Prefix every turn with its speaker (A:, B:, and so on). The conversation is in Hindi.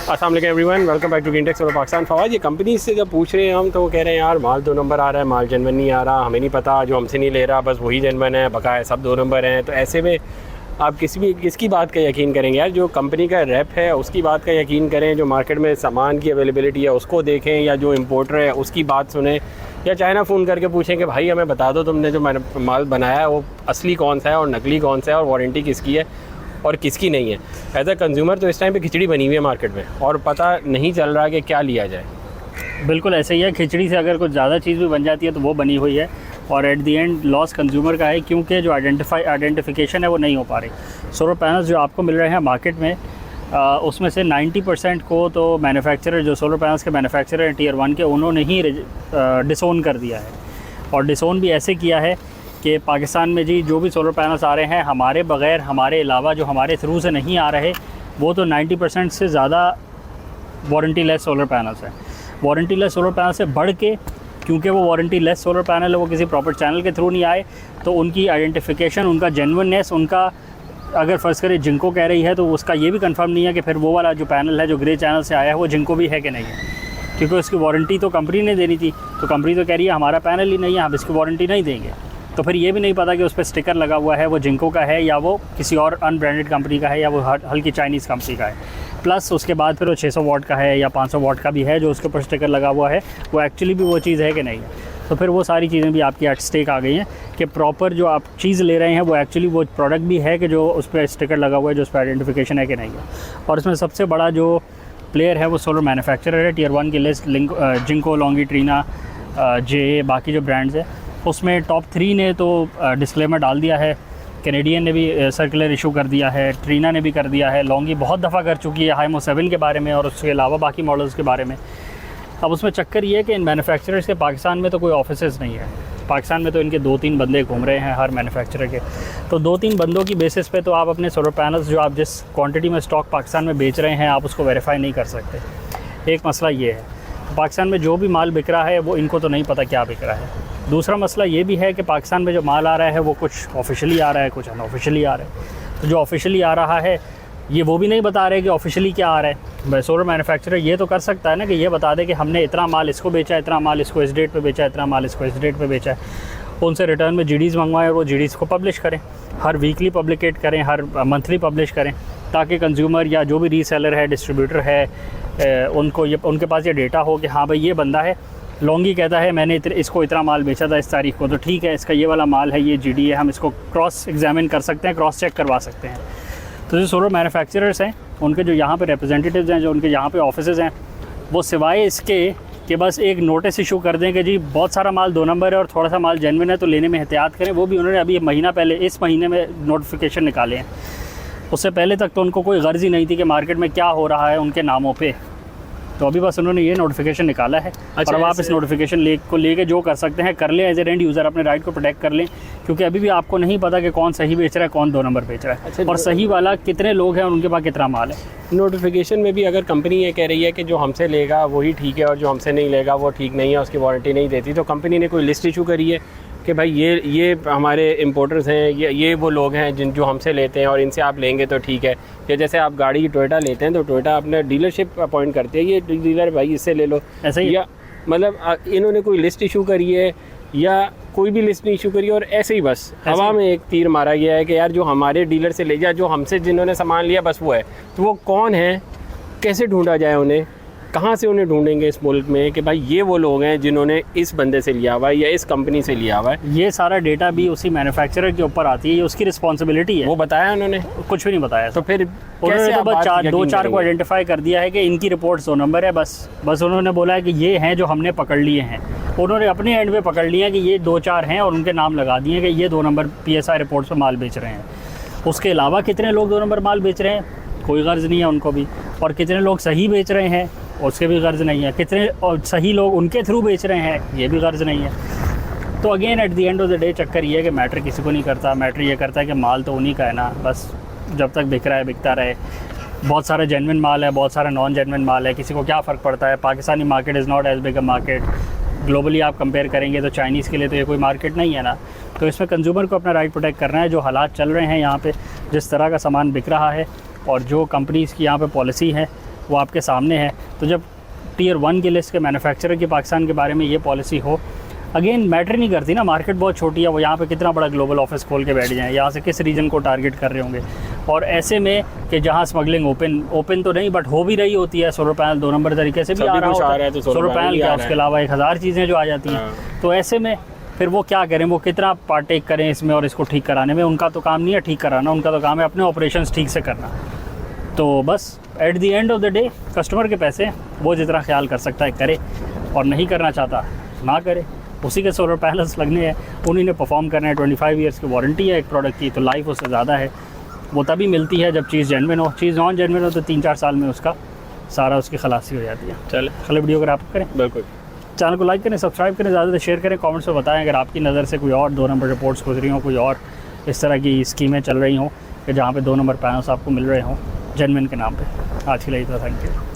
A: अस्सलाम वालेकुम everyone, welcome back to Greentechs और पाकिस्तान। फवाद, ये कंपनी से जब पूछ रहे हैं हम तो वो कह रहे हैं यार माल 2 नंबर आ रहा है, माल जेनवन नहीं आ रहा, हमें नहीं पता, जो हमसे नहीं ले रहा बस वही जेनवन है, बकाया सब 2 नंबर हैं। तो ऐसे में आप किसकी बात का यकीन करेंगे यार? जो कंपनी का रेप है उसकी बात का यकीन करें, जो मार्केट में सामान की अवेलेबिलिटी है उसको देखें, या जो इम्पोर्टर है उसकी बात सुने, या चाइना फ़ोन करके पूछें कि भाई हमें बता दो तुमने जो माल बनाया है वो असली कौन सा है और नकली कौन सा है और वारंटी किसकी है और किसकी नहीं है। एज अ कंज्यूमर तो इस टाइम पे खिचड़ी बनी हुई है मार्केट में और पता नहीं चल रहा कि क्या लिया जाए।
B: बिल्कुल ऐसे ही है, खिचड़ी से अगर कुछ ज़्यादा चीज़ भी बन जाती है तो वो बनी हुई है और at the and loss consumer का है, क्योंकि जो आइडेंटिफिकेशन है वो नहीं हो पा रही। सोलर पैनल्स जो आपको मिल रहे हैं मार्केट में उसमें से 90% को तो मैन्युफैक्चरर, जो सोलर पैनल्स के मैन्युफैक्चरर हैं Tier 1 के, उन्होंने ही डिसोन कर दिया है। और डिसोन भी ऐसे किया है कि पाकिस्तान में जी जो भी सोलर पैनल्स आ रहे हैं हमारे बग़ैर, हमारे अलावा जो हमारे थ्रू से नहीं आ रहे, वो तो 90% से ज़्यादा वारंटी लेस सोलर पैनल्स हैं। वारंटी लेस सोलर पैनल से बढ़ के, क्योंकि वो वारंटी लेस सोलर पैनल है, वो किसी प्रॉपर चैनल के थ्रू नहीं आए, तो उनकी आइडेंटिफिकेशन, उनका जेन्युइननेस, उनका अगर फ़र्ज़ करें जिनको कह रही है तो उसका ये भी कंफर्म नहीं है कि फिर वो वाला जो पैनल है जो ग्रे चैनल से आया है वो जिनको भी है कि नहीं है, क्योंकि उसकी वारंटी तो कंपनी ने देनी थी। तो कंपनी तो कह रही है हमारा पैनल ही नहीं है, हम इसकी वारंटी नहीं देंगे। तो फिर ये भी नहीं पता कि उस पर स्टिकर लगा हुआ है वो जिंको का है या वो किसी और अनब्रांडेड कंपनी का है या वो हल्की चाइनीज़ कंपनी का है। प्लस उसके बाद फिर वो 600 वाट का है या 500 वाट का भी है जो उसके ऊपर स्टिकर लगा हुआ है, वो एक्चुअली भी वो चीज़ है कि नहीं है। तो फिर वो सारी चीज़ें भी आपकी एट स्टेक आ गई हैं कि प्रॉपर जो आप चीज़ ले रहे हैं वो एक्चुअली वो प्रोडक्ट भी है कि जो उस पर स्टिकर लगा हुआ है, जो उस पर आइडेंटिफिकेशन है कि नहीं है। और इसमें सबसे बड़ा जो प्लेयर है वो सोलर मैन्युफैक्चरर है। Tier 1 की लिस्ट जिंको, लॉन्गिट्रीना, जे, बाकी जो ब्रांड्स है उसमें टॉप 3 ने तो डिस्क्लेमर डाल दिया है। कैनेडियन ने भी सर्कुलर इशू कर दिया है, ट्रीना ने भी कर दिया है, लॉन्गी बहुत दफ़ा कर चुकी है हाइमो 7 के बारे में और उसके अलावा बाकी मॉडल्स के बारे में। अब उसमें चक्कर ये है कि इन मैन्युफैक्चरर्स के पाकिस्तान में तो कोई ऑफिसेज़ नहीं है। पाकिस्तान में तो इनके 2-3 बंदे घूम रहे हैं हर मैन्युफैक्चरर के। तो 2-3 बंदों की बेसिस पे तो आप अपने सोलर पैनल्स जो आप जिस क्वांटिटी में स्टॉक पाकिस्तान में बेच रहे हैं आप उसको वेरीफाई नहीं कर सकते। एक मसला ये है। पाकिस्तान में जो भी माल बिक रहा है वो इनको तो नहीं पता क्या बिक रहा है। दूसरा मसला ये भी है कि पाकिस्तान में जो माल आ रहा है वो कुछ ऑफिशियली आ रहा है, कुछ अनऑफिशियली आ रहा है। तो जो ऑफिशियली आ रहा है ये वो भी नहीं बता रहे कि ऑफिशियली क्या आ रहा है। भाई सोलर मैन्युफैक्चरर ये तो कर सकता है ना कि ये बता दे कि हमने इतना माल इसको बेचा है, इतना माल इसको इस डेट पे बेचा है, इतना माल इसको इस डेट पे बेचा है। उनसे रिटर्न में GDs मंगवाएं और वो GDs को पब्लिश करें, हर वीकली पब्लिकेट करें, हर मंथली पब्लिश करें, ताकि कंज्यूमर या जो भी रीसेलर है, डिस्ट्रीब्यूटर है, उनको ये उनके पास ये डेटा हो कि हाँ भाई ये बंदा है, लॉन्गी कहता है मैंने इसको इतना माल बेचा था इस तारीख को, तो ठीक है इसका ये वाला माल है, ये GD है, हम इसको क्रॉस एग्जामिन कर सकते हैं, क्रॉस चेक करवा सकते हैं। तो जो सोलर मैन्युफैक्चरर्स हैं उनके जो यहाँ पे रिप्रेजेंटेटिव्स हैं, जो उनके यहाँ पे ऑफिसेज़ हैं, वो सिवाय इसके कि बस एक नोटिस इशू कर दें कि जी बहुत सारा माल 2 नंबर है और थोड़ा सा माल जेन्युइन है तो लेने में एहतियात करें, वो भी उन्होंने अभी महीना पहले इस महीने में नोटिफिकेशन निकाले हैं। उससे पहले तक तो उनको कोई गर्ज ही नहीं थी कि मार्केट में क्या हो रहा है उनके नामों पे। तो अभी बस उन्होंने ये नोटिफिकेशन निकाला है। और अब आप इस नोटिफिकेशन लेके जो कर सकते हैं कर लें, एज ए एंड यूज़र अपने राइट को प्रोटेक्ट कर लें, क्योंकि अभी भी आपको नहीं पता कि कौन सही बेच रहा है, कौन 2 नंबर बेच रहा है, और सही वाला कितने लोग हैं और उनके पास कितना माल है।
A: नोटिफिकेशन में भी अगर कंपनी ये कह रही है कि जो हमसे लेगा वही ठीक है और जो हमसे नहीं लेगा वो ठीक नहीं है, उसकी वारंटी नहीं देती, तो कंपनी ने कोई लिस्ट इशू करी है कि भाई ये हमारे इंपोर्टर्स हैं, ये वो लोग हैं जो हमसे लेते हैं और इनसे आप लेंगे तो ठीक है। या जैसे आप गाड़ी की टोयोटा लेते हैं तो टोयोटा अपने डीलरशिप अपॉइंट करती है, ये डीलर भाई इससे ले लो, ऐसा ही। या मतलब इन्होंने कोई लिस्ट इशू करी है या कोई भी लिस्ट नहीं इशू करी और ऐसे ही बस हवा में एक तीर मारा गया है कि यार जो हमारे डीलर से ले जाए, जो हमसे जिन्होंने सामान लिया बस वो है। तो वो कौन है, कैसे ढूंढा जाए उन्हें, कहाँ से उन्हें ढूंढेंगे इस मुल्क में कि भाई ये वो लोग हैं जिन्होंने इस बंदे से लिया हुआ है या इस कंपनी से लिया हुआ है।
B: ये सारा डेटा भी उसी मैन्युफैक्चरर के ऊपर आती है, ये उसकी रिस्पॉन्सिबिलिटी है।
A: वो बताया उन्होंने?
B: कुछ भी नहीं बताया।
A: तो फिर
B: उन्होंने तो बस 2-4 को आइडेंटिफाई कर दिया है कि इनकी रिपोर्ट 2 नंबर है, बस उन्होंने बोला है कि ये हैं जो हमने पकड़ लिए हैं। उन्होंने अपने एंड पे पकड़ लिया कि ये 2-4 हैं और उनके नाम लगा दिए कि ये 2 नंबर PSI रिपोर्ट्स पर माल बेच रहे हैं। उसके अलावा कितने लोग 2 नंबर माल बेच रहे हैं कोई गर्ज नहीं है उनको भी, और कितने लोग सही बेच रहे हैं उसके भी गर्ज नहीं है, कितने और सही लोग उनके थ्रू बेच रहे हैं ये भी गर्ज नहीं है। तो again at the end of the day चक्कर ये है कि मैटर किसी को नहीं करता, मैटर ये करता है कि माल तो उन्हीं का है ना, बस जब तक बिक रहा है बिकता रहे। बहुत सारा जेन्युइन माल है, बहुत सारा नॉन जेन्युइन माल है, किसी को क्या फ़र्क पड़ता है। Pakistani market is not as big a market. Globally आप कंपेयर करेंगे तो चाइनीज़ के लिए तो ये कोई मार्केट नहीं है ना। तो इसमें कंज्यूमर को अपना राइट प्रोटेक्ट करना है। जो हालात चल रहे हैं यहाँ पे, जिस तरह का सामान बिक रहा है और जो कंपनीज़ की यहाँ पे पॉलिसी है वो आपके सामने है। तो जब टियर 1 की लिस्ट के मैन्युफैक्चरर की पाकिस्तान के बारे में ये पॉलिसी हो, अगेन मैटर नहीं करती ना, मार्केट बहुत छोटी है, वो यहाँ पे कितना बड़ा ग्लोबल ऑफिस खोल के बैठ जाएँ, यहाँ से किस रीजन को टारगेट कर रहे होंगे। और ऐसे में कि जहाँ स्मगलिंग ओपन तो नहीं बट हो भी रही होती है, सोलर पैनल 2 नंबर तरीके से भी आ रहा होता है, सोलर पैनल क्या, उसके अलावा 1000 चीज़ें जो आ जाती हैं। तो ऐसे में फिर वो क्या करें, वो कितना पार्टेक करें इसमें और इसको ठीक कराने में। उनका तो काम नहीं है ठीक कराना, उनका तो काम है अपने ऑपरेशंस ठीक से करना। तो बस at the end of the day customer के पैसे वो जितना ख्याल कर सकता है करे, और नहीं करना चाहता ना करे। उसी के सोलर पैनल्स लगने हैं, उन्हीं ने परफॉर्म करना है। 25 ईयर्स की वारंटी है एक प्रोडक्ट की, तो लाइफ उससे ज़्यादा है। वो तभी मिलती है जब चीज़ जेन्युइन हो। चीज़ नॉन जेन्युइन हो तो 3-4 साल में उसका सारा उसकी खलासी हो जाती है।
A: चले
B: अगले वीडियो अगर आप करें,
A: बिल्कुल
B: चैनल को लाइक करें, सब्सक्राइब करें, ज़्यादा से शेयर करें, कमेंट्स में बताएं अगर आपकी नज़र से कोई और 2 नंबर रिपोर्ट्स गुजरी हों, कोई और इस तरह की स्कीमें चल रही हों कि जहाँ पे 2 नंबर पैनल्स आपको मिल रहे हों जेन्युइन के नाम पे। आज के लिए इतना, थैंक यू।